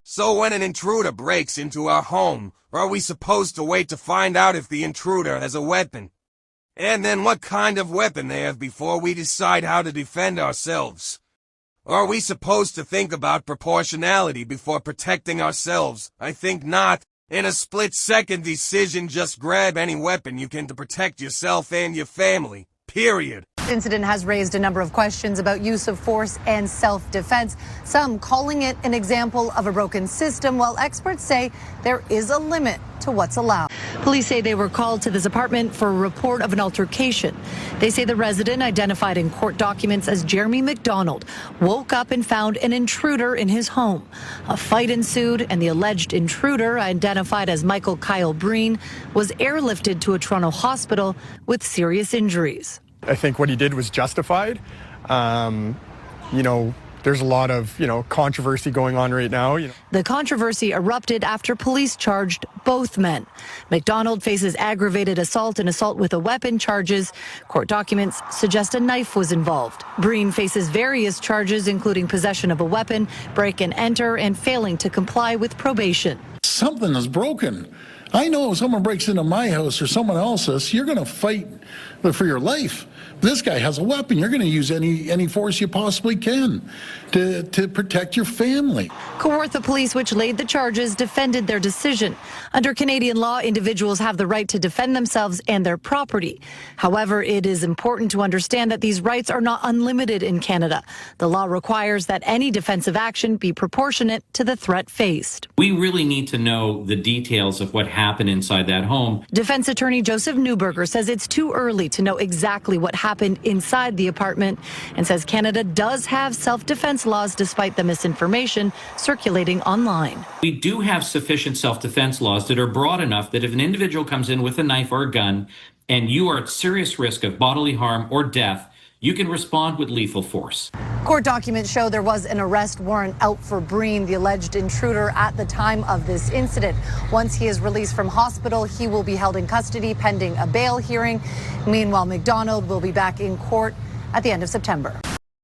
So when an intruder breaks into our home, are we supposed to wait to find out if the intruder has a weapon? And then what kind of weapon they have before we decide how to defend ourselves? Are we supposed to think about proportionality before protecting ourselves? I think not. In a split-second decision, just grab any weapon you can to protect yourself and your family. Period. This incident has raised a number of questions about use of force and self-defense, some calling it an example of a broken system, while experts say there is a limit to what's allowed. Police say they were called to this apartment for a report of an altercation. They say the resident, identified in court documents as Jeremy McDonald, woke up and found an intruder in his home. A fight ensued, and the alleged intruder, identified as Michael Kyle Breen, was airlifted to a Toronto hospital with serious injuries. I think what he did was justified. There's a lot of, controversy going on right now. The controversy erupted after police charged both men. McDonald faces aggravated assault and assault with a weapon charges. Court documents suggest a knife was involved. Breen faces various charges, including possession of a weapon, break and enter, and failing to comply with probation. Something is broken. I know if someone breaks into my house or someone else's, you're going to fight for your life. This guy has a weapon. You're going to use any force you possibly can to protect your family. Kawartha Police, which laid the charges, defended their decision. Under Canadian law, individuals have the right to defend themselves and their property. However, it is important to understand that these rights are not unlimited in Canada. The law requires that any defensive action be proportionate to the threat faced. We really need to know the details of what happened inside that home. Defense attorney Joseph Newberger says it's too early to know exactly what happened inside the apartment, and says Canada does have self-defense laws despite the misinformation circulating online. We do have sufficient self-defense laws that are broad enough that if an individual comes in with a knife or a gun and you are at serious risk of bodily harm or death, you can respond with lethal force. Court documents show there was an arrest warrant out for Breen, the alleged intruder, at the time of this incident. Once he is released from hospital, he will be held in custody pending a bail hearing. Meanwhile, McDonald will be back in court at the end of September.